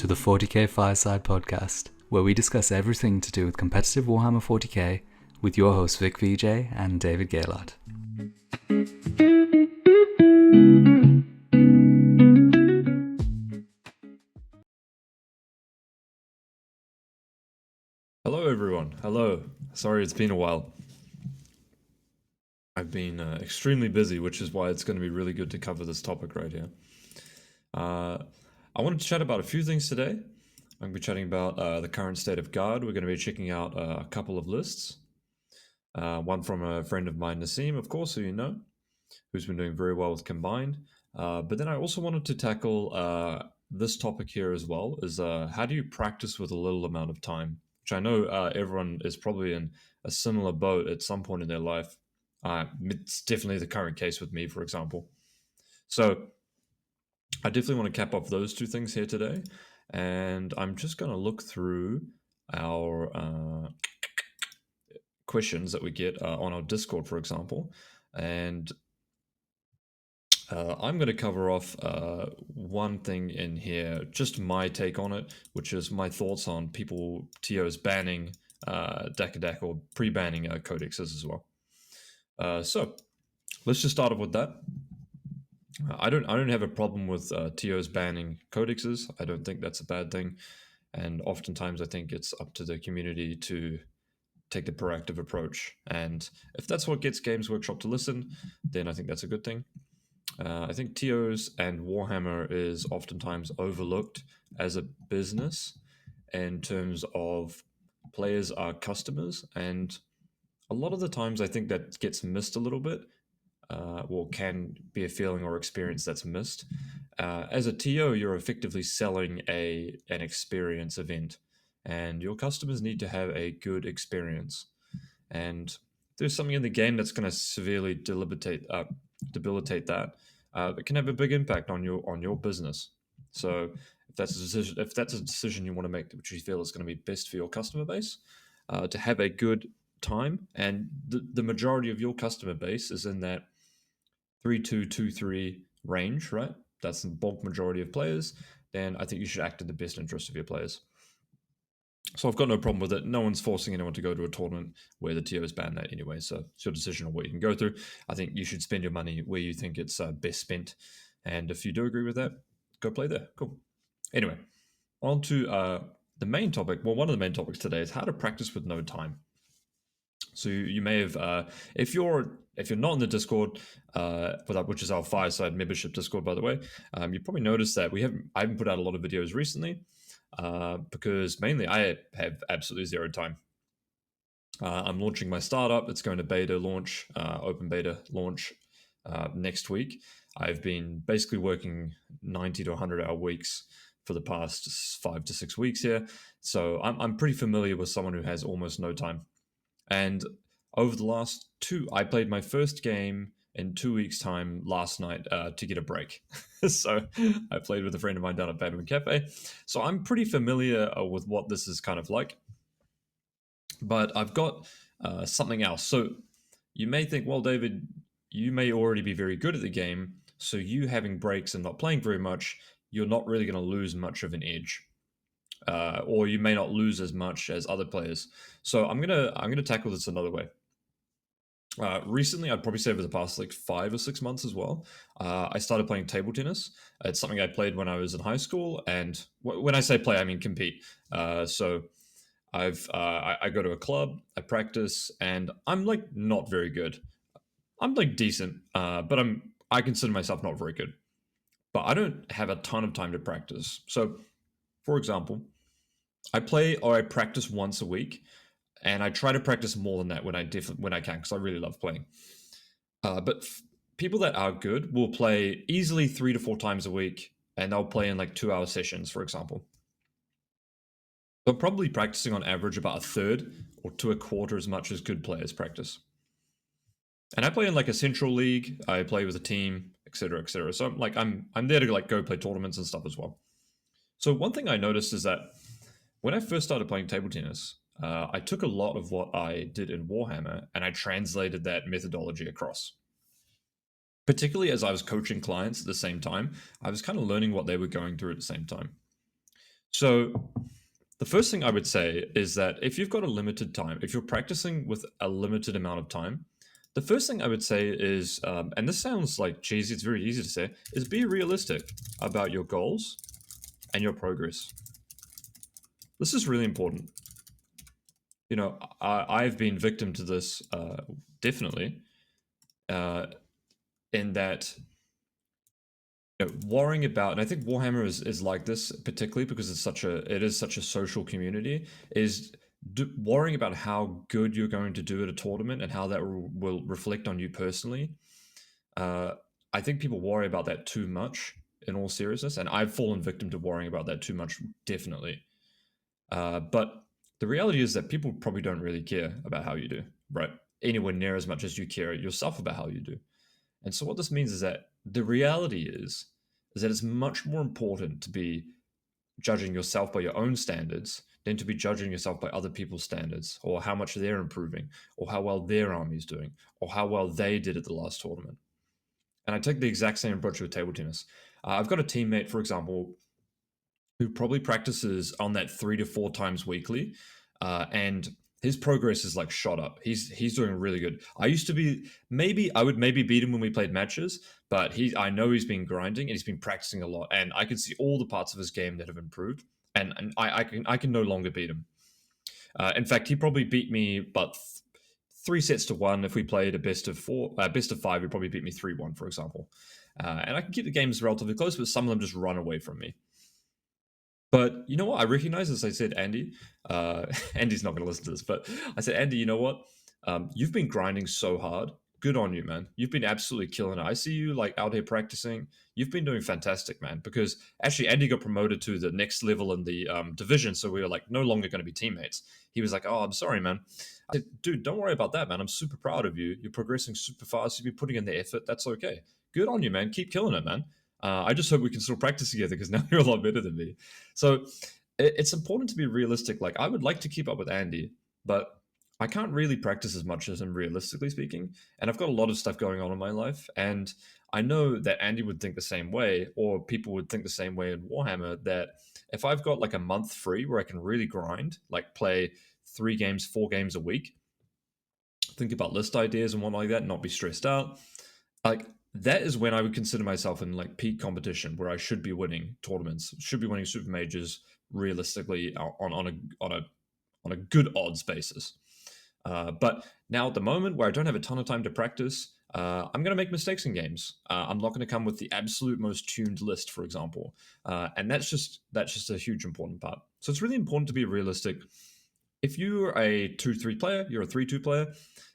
to the 40k Fireside podcast, where we discuss everything to do with competitive Warhammer 40k with your hosts Vik VJ and David Gaylord. Hello everyone, hello. Sorry it's been a while. I've been extremely busy, which is why it's going to be really good to cover this topic right here. I wanted to chat about a few things today. I'm going to be chatting about the current state of Guard. We're going to be checking out a couple of lists. One from a friend of mine, Nassim, of course, who you know, who's been doing very well with Combined. But then I also wanted to tackle this topic here as well, is how do you practice with a little amount of time? Which I know everyone is probably in a similar boat at some point in their life. It's definitely the current case with me, for example. So I definitely want to cap off those two things here today. And I'm just going to look through our questions that we get on our Discord, for example. And I'm going to cover off one thing in here, just my take on it, which is my thoughts on people, TOs banning Dakadak or pre-banning codexes as well. So let's just start off with that. I don't have a problem with TOs banning codexes. I don't think that's a bad thing, and oftentimes I think it's up to the community to take the proactive approach. And if that's what gets Games Workshop to listen, then I think that's a good thing. I think TOs and Warhammer is oftentimes overlooked as a business in terms of players are customers, and a lot of the times I think that gets missed a little bit, or can be a feeling or experience that's missed. As a TO, you're effectively selling an experience event, and your customers need to have a good experience. And there's something in the game that's going to severely debilitate that. That can have a big impact on your business. So if that's a decision you want to make, which you feel is going to be best for your customer base, to have a good time, and the majority of your customer base is in that 3-2-2-3 range, right? That's the bulk majority of players. Then I think you should act in the best interest of your players. So I've got no problem with it. No one's forcing anyone to go to a tournament where the TOs ban that anyway. So it's your decision on what you can go through. I think you should spend your money where you think it's best spent. And if you do agree with that, go play there. Cool. Anyway, on to the main topic. Well, one of the main topics today is how to practice with no time. So you may have, if you're not in the Discord, which is our Fireside membership Discord, by the way, you probably noticed that I haven't put out a lot of videos recently. Because mainly I have absolutely zero time. I'm launching my startup. It's going to open beta launch next week. I've been basically working 90 to 100-hour weeks for the past 5 to 6 weeks here. So I'm pretty familiar with someone who has almost no time. And over the last I played my first game in 2 weeks' time last night to get a break. So I played with a friend of mine down at Badminton Cafe. So I'm pretty familiar with what this is kind of like. But I've got something else. So you may think, well, David, you may already be very good at the game. So you having breaks and not playing very much, you're not really going to lose much of an edge. Or you may not lose as much as other players. So I'm gonna tackle this another way. Recently, I'd probably say over the past 5 or 6 months as well, I started playing table tennis. It's something I played when I was in high school, and when I say play, I mean compete. So I go to a club, I practice, and I'm not very good. I'm decent, but I consider myself not very good. But I don't have a ton of time to practice. So, for example, I play or I practice once a week, and I try to practice more than that when I can, because I really love playing. But people that are good will play easily 3 to 4 times a week, and they'll play in 2-hour sessions, for example. So I'm probably practicing on average about a third or to a quarter as much as good players practice. And I play in a central league. I play with a team, etc., etc. So I'm there to go play tournaments and stuff as well. So one thing I noticed is that when I first started playing table tennis, I took a lot of what I did in Warhammer and I translated that methodology across. Particularly as I was coaching clients at the same time, I was kind of learning what they were going through at the same time. So the first thing I would say is that if you've got a limited time, if you're practicing with a limited amount of time, the first thing I would say is, and this sounds like cheesy, it's very easy to say, is be realistic about your goals and your progress. This is really important. You know, I've been victim to this, definitely, uh, in that, you know, worrying about, and I think Warhammer is like this particularly because it is such a social community, is worrying about how good you're going to do at a tournament and how that will reflect on you personally. Uh, I think people worry about that too much, in all seriousness, and I've fallen victim to worrying about that too much, definitely. But the reality is that people probably don't really care about how you do, right? Anywhere near as much as you care yourself about how you do. And so what this means is that the reality is that it's much more important to be judging yourself by your own standards than to be judging yourself by other people's standards, or how much they're improving, or how well their army's doing, or how well they did at the last tournament. And I take the exact same approach with table tennis. I've got a teammate, for example, who probably practices on that 3 to 4 times weekly, and his progress is like shot up. He's doing really good. I used to be, maybe I would maybe beat him when we played matches, but I know he's been grinding and he's been practicing a lot, and I can see all the parts of his game that have improved, and I can no longer beat him. In fact, he probably beat me, but 3 sets to 1. If we played a best of 5, he'd probably beat me 3-1, for example. And I can keep the games relatively close, but some of them just run away from me. But you know what? I recognize, as I said, Andy. Andy's not going to listen to this, but I said, Andy, you know what? You've been grinding so hard. Good on you, man. You've been absolutely killing it. I see you like out here practicing. You've been doing fantastic, man. Because actually, Andy got promoted to the next level in the division, so we were like no longer going to be teammates. He was like, "Oh, I'm sorry, man." I said, "Dude, don't worry about that, man. I'm super proud of you. You're progressing super fast. You've been putting in the effort. That's okay. Good on you, man. Keep killing it, man. I just hope we can still practice together because now you're a lot better than me." So it's important to be realistic. Like, I would like to keep up with Andy, but I can't really practice as much as him, realistically speaking. And I've got a lot of stuff going on in my life. And I know that Andy would think the same way, or people would think the same way in Warhammer, that if I've got like a month free where I can really grind, like play 3 games, 4 games a week, think about list ideas and whatnot like that, not be stressed out, like that is when I would consider myself in like peak competition, where I should be winning tournaments, should be winning super majors realistically on a good odds basis. But now at the moment where I don't have a ton of time to practice, I'm going to make mistakes in games. I'm not going to come with the absolute most tuned list, for example, and that's just a huge important part. So it's really important to be realistic. If you're a 2-3 player, you're a 3-2 player,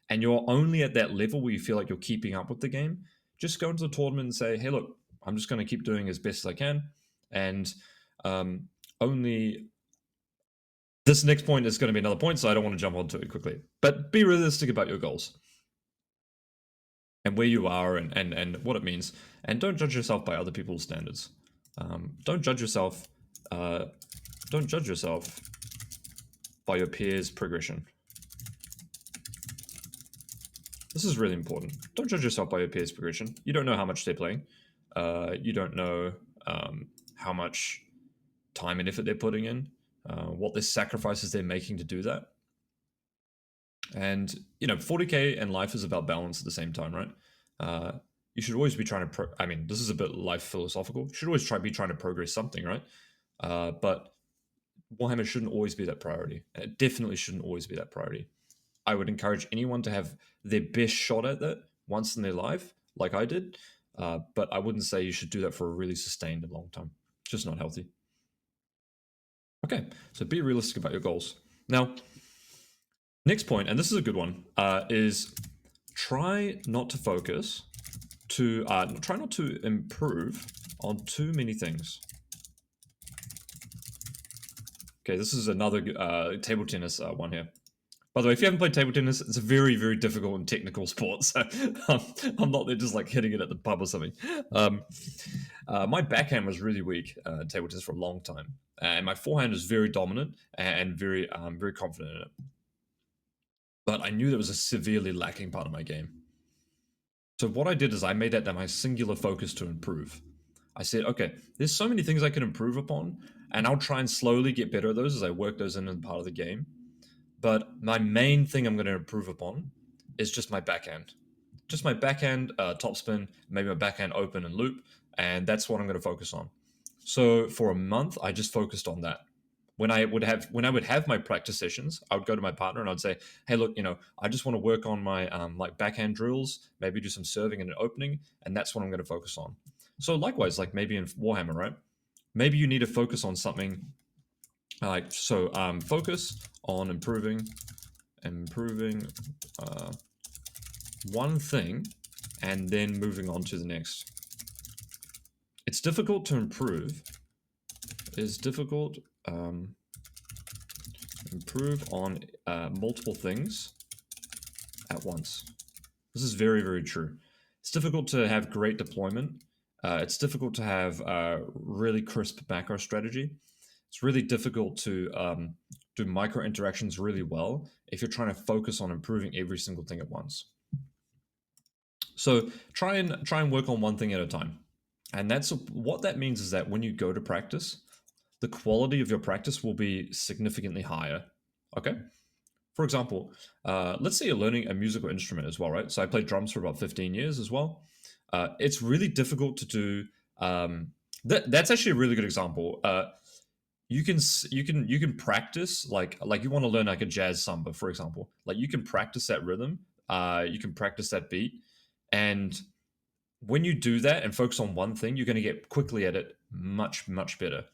and you're only at that level where you feel like you're keeping up with the game, just go into the tournament and say, "Hey, look, I'm just going to keep doing as best as I can," and only this next point is going to be another point, so I don't want to jump onto it quickly. But be realistic about your goals and where you are and what it means, and don't judge yourself by other people's standards. Don't judge yourself. Don't judge yourself by your peers' progression. This is really important. Don't judge yourself by your peers' progression. You don't know how much they're playing. You don't know how much time and effort they're putting in, what the sacrifices they're making to do that. And, you know, 40K and life is about balance at the same time, right? You should always be trying to, I mean, this is a bit life philosophical. You should always be trying to progress something, right? But Warhammer shouldn't always be that priority. It definitely shouldn't always be that priority. I would encourage anyone to have their best shot at that once in their life, like I did. But I wouldn't say you should do that for a really sustained and long time. It's just not healthy. Okay, so be realistic about your goals. Now, next point, and this is a good one, is try not to focus try not to improve on too many things. Okay, this is another table tennis one here. By the way, if you haven't played table tennis, it's a very, very difficult and technical sport. So I'm not there just like hitting it at the pub or something. My backhand was really weak in table tennis for a long time, and my forehand was very dominant and very, very confident in it. But I knew there was a severely lacking part of my game. So what I did is I made that my singular focus to improve. I said, okay, there's so many things I can improve upon, and I'll try and slowly get better at those as I work those in as part of the game. But my main thing I'm going to improve upon is just my backhand. Just my backhand topspin, maybe my backhand open and loop, and that's what I'm going to focus on. So for a month, I just focused on that. When I would have my practice sessions, I would go to my partner and I'd say, "Hey, look, I just want to work on my like backhand drills, maybe do some serving and an opening, and that's what I'm going to focus on." So likewise, like maybe in Warhammer, right? Maybe you need to focus on something like so. Focus on improving one thing, and then moving on to the next. It's difficult to improve. It's difficult improve on multiple things at once. This is very, very true. It's difficult to have great deployment. It's difficult to have really crisp macro strategy. It's really difficult to do micro interactions really well if you're trying to focus on improving every single thing at once. So try and work on one thing at a time. And that's what that means is that when you go to practice, the quality of your practice will be significantly higher. Okay. For example, let's say you're learning a musical instrument as well, right? So I played drums for about 15 years as well. It's really difficult to do. That's actually a really good example. You can practice like you want to learn like a jazz samba, for example. Like you can practice that rhythm. You can practice that beat, and when you do that and focus on one thing, you're going to get quickly at it much, much better.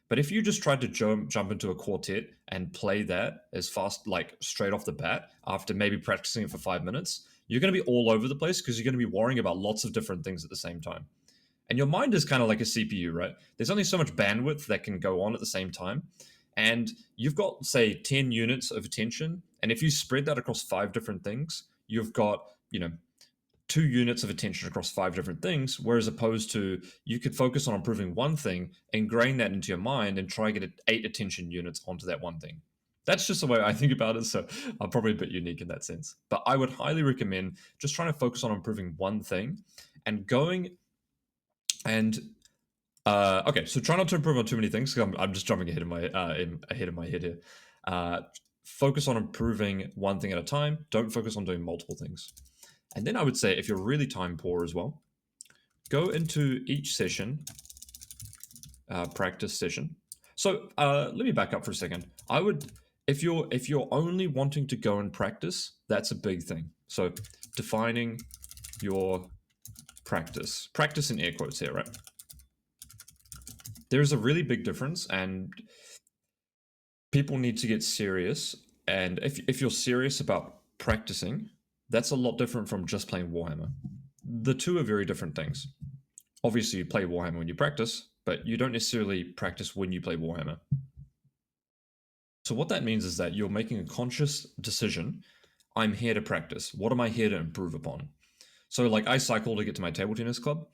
But if you just tried to jump into a quartet and play that as fast, like straight off the bat, after maybe practicing it for 5 minutes, you're going to be all over the place because you're going to be worrying about lots of different things at the same time. And your mind is kind of like a CPU, right? There's only so much bandwidth that can go on at the same time. And you've got, say, 10 units of attention. And if you spread that across 5 different things, you've got, 2 units of attention across 5 different things, whereas opposed to you could focus on improving one thing, ingrain that into your mind, and try and get 8 attention units onto that one thing. That's just the way I think about it, so I'm probably a bit unique in that sense. But I would highly recommend just trying to focus on improving one thing and going and okay, so try not to improve on too many things because I'm just jumping ahead of my head here. Focus on improving one thing at a time. Don't focus on doing multiple things. And then I would say if you're really time poor as well, go into each session, practice session. So let me back up for a second. I would, if you're only wanting to go and practice, that's a big thing. So defining your practice in air quotes here, right? There's a really big difference, and people need to get serious. And if you're serious about practicing, that's a lot different from just playing Warhammer. The two are very different things. Obviously, you play Warhammer when you practice, but you don't necessarily practice when you play Warhammer. So what that means is that you're making a conscious decision. I'm here to practice. What am I here to improve upon? So like I cycle to get to my table tennis club,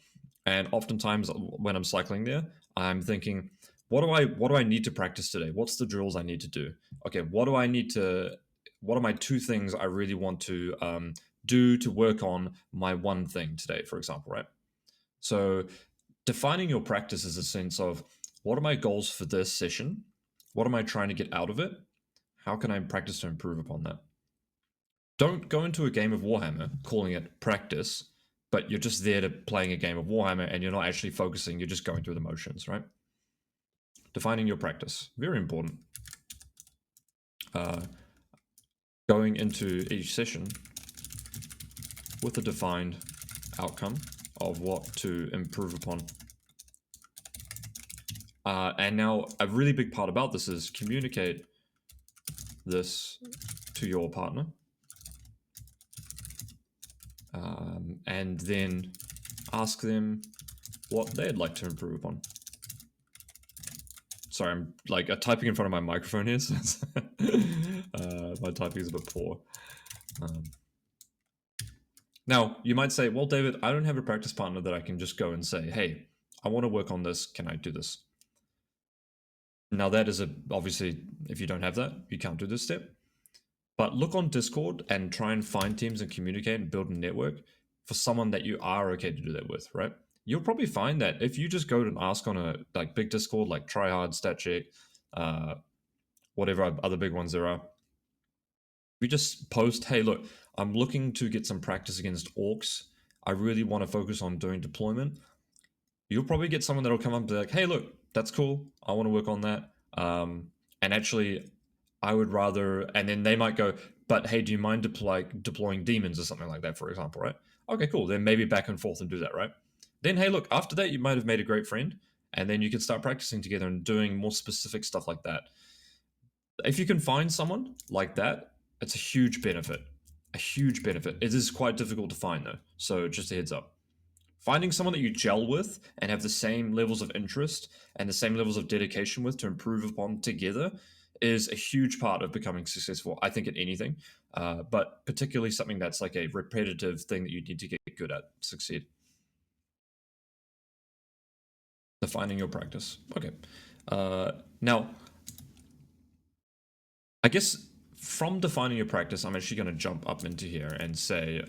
and oftentimes when I'm cycling there, I'm thinking, what do I need to practice today? What's the drills I need to do? Okay, what are my 2 things I really want to do to work on my one thing today, for example, right? So defining your practice is a sense of what are my goals for this session? What am I trying to get out of it? How can I practice to improve upon that? Don't go into a game of Warhammer calling it practice, but you're just there to playing a game of Warhammer and you're not actually focusing, you're just going through the motions, right? Defining your practice, very important. Going into each session with a defined outcome of what to improve upon. And now a really big part about this is communicate this to your partner. And then ask them what they'd like to improve upon. Sorry, I'm like typing in front of my microphone here, so my typing is a bit poor. Now, you might say, well, David, I don't have a practice partner that I can just go and say, hey, I want to work on this. Can I do this? Now, that is obviously, if you don't have that, you can't do this step. But look on Discord and try and find teams and communicate and build a network for someone that you are okay to do that with, right? you'll probably find that if you just go and ask on a like big Discord, like Tryhard, StatCheck, whatever other big ones there are, we just post, hey, look, I'm looking to get some practice against orcs. I really want to focus on doing deployment. You'll probably get someone that'll come up and be like, hey, look, that's cool. I want to work on that. And actually, I would rather, and then they might go, but hey, do you mind deploying demons or something like that, for example, right? Okay, cool. Then maybe back and forth and do that, right? Then, hey, look, after that, you might have made a great friend, and then you can start practicing together and doing more specific stuff like that. If you can find someone like that, it's a huge benefit. A huge benefit. It is quite difficult to find, though, so just a heads up. Finding someone that you gel with and have the same levels of interest and the same levels of dedication with to improve upon together is a huge part of becoming successful, I think, at anything, but particularly something that's like a repetitive thing that you need to get good at to succeed. Defining your practice. Okay. Now, I guess from defining your practice, I'm actually going to jump up into here and say,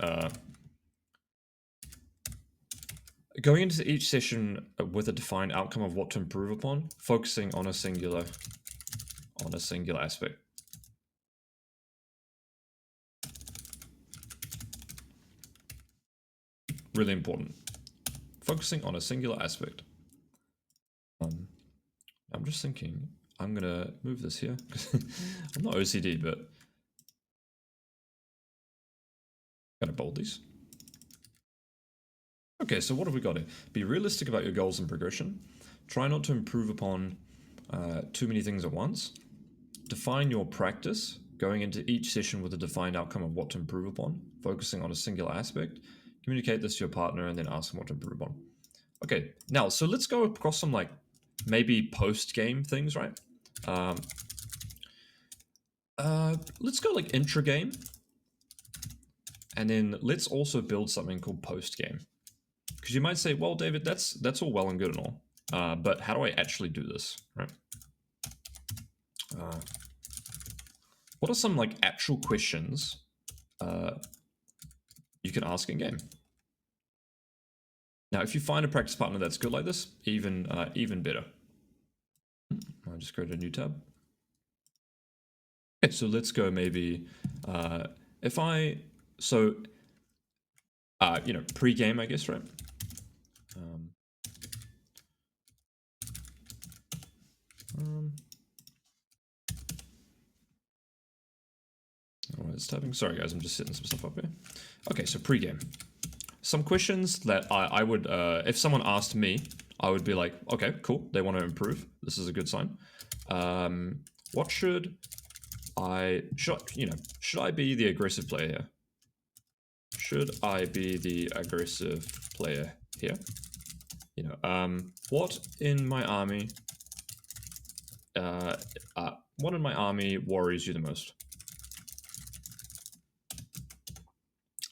going into each session with a defined outcome of what to improve upon, focusing on a singular aspect. Really important. Focusing on a singular aspect. I'm just thinking, I'm gonna move this here. I'm not OCD, but gotta bold these. Okay, so what have we got here? Be realistic about your goals and progression. Try not to improve upon too many things at once. Define your practice, going into each session with a defined outcome of what to improve upon, focusing on a singular aspect. Communicate this to your partner and then ask them what to improve upon. Okay, now, so let's go across some like maybe post-game things, right? Let's go like intra-game. And then let's also build something called post-game. Because you might say, well, David, that's all well and good and all. But how do I actually do this, right? What are some like actual questions you can ask in game? Now, if you find a practice partner that's good like this, even better. I'll just go to a new tab. Okay, so let's go maybe pre-game, I guess, right? It's typing. Sorry, guys, I'm just setting some stuff up here. Okay, so pre-game. Some questions that I would, if someone asked me, I would be like, okay, cool, they want to improve. This is a good sign. What should I be the aggressive player here? Should I be the aggressive player here? What in my army worries you the most?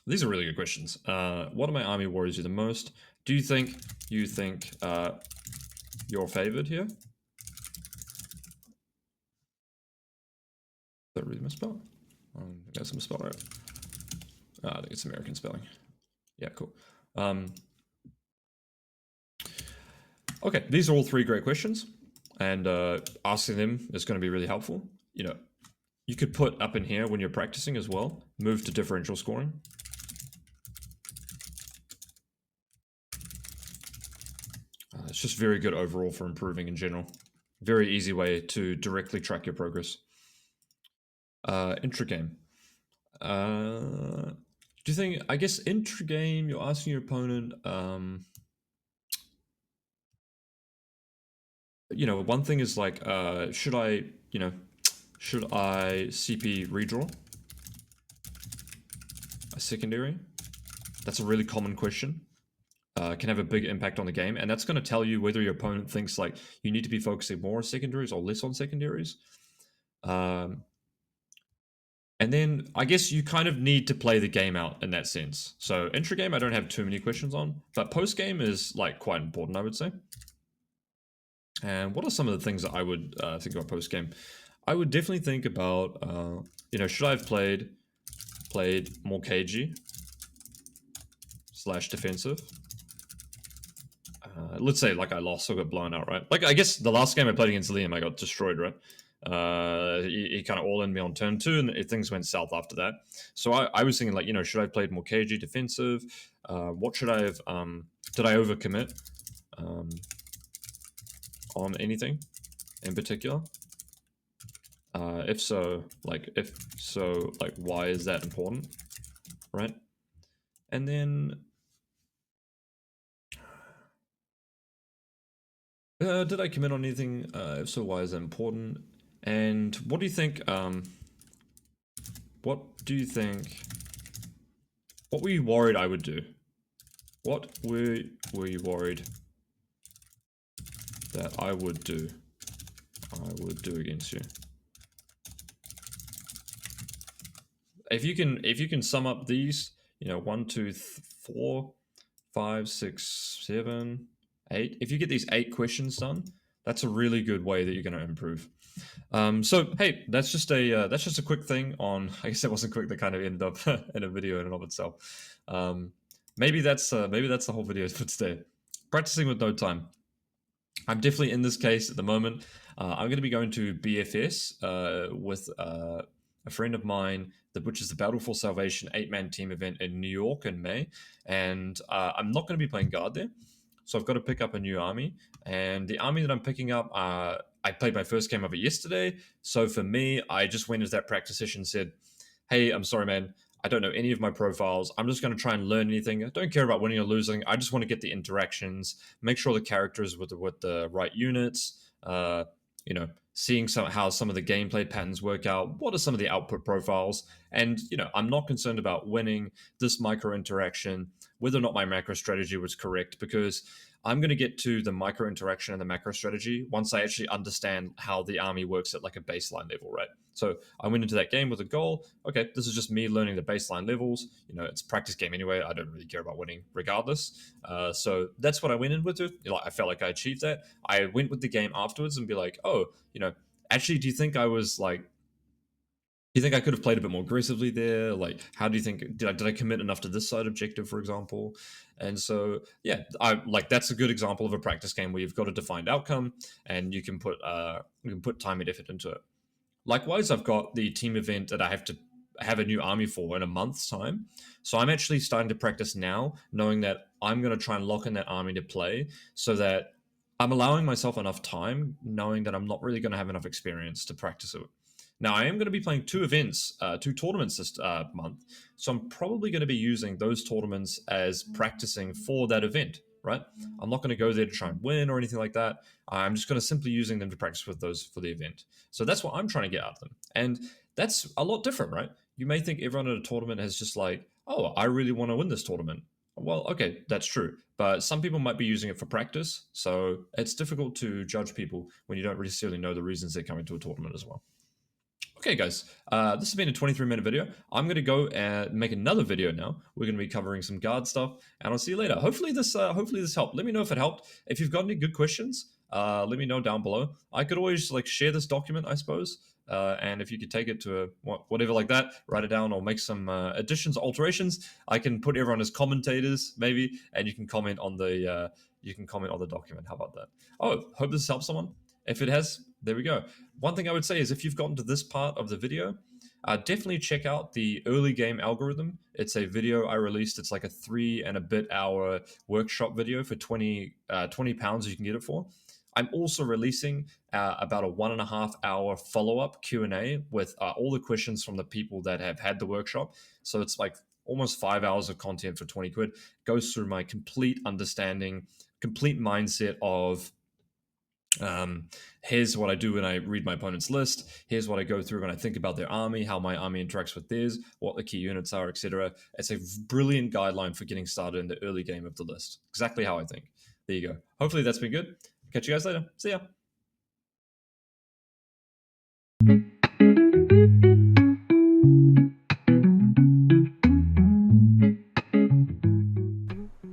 These are really good questions. What in my army worries you the most? Do you think you're favored here? Is that really misspelled? That's misspelled, right? I think it's American spelling. Yeah, cool. Okay, these are all three great questions, and asking them is going to be really helpful. You could put up in here when you're practicing as well, move to differential scoring. It's just very good overall for improving in general. Very easy way to directly track your progress. Intra-game. Do you think, I guess intra-game, you're asking your opponent, one thing is like, should I CP redraw a secondary? That's a really common question. Can have a big impact on the game, and that's going to tell you whether your opponent thinks like you need to be focusing more on secondaries or less on secondaries. And then I guess you kind of need to play the game out in that sense. So intra-game, I don't have too many questions on, but post-game is like quite important, I would say. And what are some of the things that I would think about post-game? I would definitely think about, should I have played more cagey / defensive? let's say like I lost or got blown out, right? Like I guess the last game I played against Liam, I got destroyed, right? He kind of all in me on turn 2, and things went south after that. So I was thinking like, should I have played more cagey defensive? What should I have? Did I overcommit on anything in particular? If so, why is that important, right? And then, did I commit on anything? If so, why is that important? And what do you think? What were you worried I would do? What were you worried that I would do? Against you. If you can sum up these, 1, 2, 4, 5, 6, 7, 8. If you get these 8 questions done, that's a really good way that you're going to improve. So hey, that's just a quick thing on. I guess it wasn't quick. That kind of ended up in a video in and of itself. Maybe that's the whole video for today. Practicing with no time. I'm definitely in this case at the moment. I'm going to be going to BFS with a friend of mine, which is the Battle for Salvation 8-man team event in New York in May, and I'm not going to be playing guard there. So I've got to pick up a new army, and the army that I'm picking up, I played my first game of it yesterday. So for me, I just went into that practice session and said, hey, I'm sorry, man. I don't know any of my profiles. I'm just going to try and learn anything. I don't care about winning or losing. I just want to get the interactions, make sure the characters with the right units, seeing how some of the gameplay patterns work out. What are some of the output profiles? And, I'm not concerned about winning this micro interaction, whether or not my macro strategy was correct, because I'm going to get to the micro interaction and the macro strategy once I actually understand how the army works at like a baseline level, right? So I went into that game with a goal. Okay, this is just me learning the baseline levels. It's a practice game anyway. I don't really care about winning regardless. So that's what I went in with it. I felt like I achieved that. I went with the game afterwards and be like, oh, actually, do you think I was like, do you think I could have played a bit more aggressively there? Like, how do you think, did I commit enough to this side objective, for example? And so, yeah, that's a good example of a practice game where you've got a defined outcome and you can put time and effort into it. Likewise, I've got the team event that I have to have a new army for in a month's time. So I'm actually starting to practice now, knowing that I'm going to try and lock in that army to play so that I'm allowing myself enough time, knowing that I'm not really going to have enough experience to practice it. Now, I am going to be playing 2 tournaments this month, so I'm probably going to be using those tournaments as practicing for that event, right? I'm not going to go there to try and win or anything like that. I'm just going to simply using them to practice with those for the event. So that's what I'm trying to get out of them. And that's a lot different, right? You may think everyone at a tournament has just like, oh, I really want to win this tournament. Well, okay, that's true. But some people might be using it for practice. So it's difficult to judge people when you don't necessarily know the reasons they're coming to a tournament as well. Okay, guys, this has been a 23-minute video. I'm going to go and make another video now. We're going to be covering some guard stuff, and I'll see you later. Hopefully this helped. Let me know if it helped. If you've got any good questions, let me know down below. I could always share this document, I suppose, and if you could take it to whatever like that, write it down or make some additions, alterations. I can put everyone as commentators maybe, and you can comment on the document. How about that? Oh, hope this helps someone. If it has, there we go. One thing I would say is if you've gotten to this part of the video, definitely check out the early game algorithm. It's a video I released. It's like a 3 and a bit hour workshop video for 20 pounds you can get it for. I'm also releasing about a 1.5 hour follow-up Q&A with all the questions from the people that have had the workshop. So it's like almost 5 hours of content for 20 quid. Goes through my complete understanding, complete mindset of here's what I do when I read my opponent's list. Here's what I go through when I think about their army, how my army interacts with theirs, what the key units are, etc. It's a brilliant guideline for getting started in the early game of the list. Exactly how I think. There you go. Hopefully that's been good. Catch you guys later. See ya.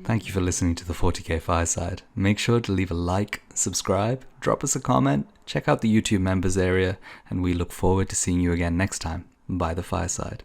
Thank you for listening to the 40k Fireside. Make sure to leave a like, subscribe, drop us a comment, check out the YouTube members area, and we look forward to seeing you again next time by the Fireside.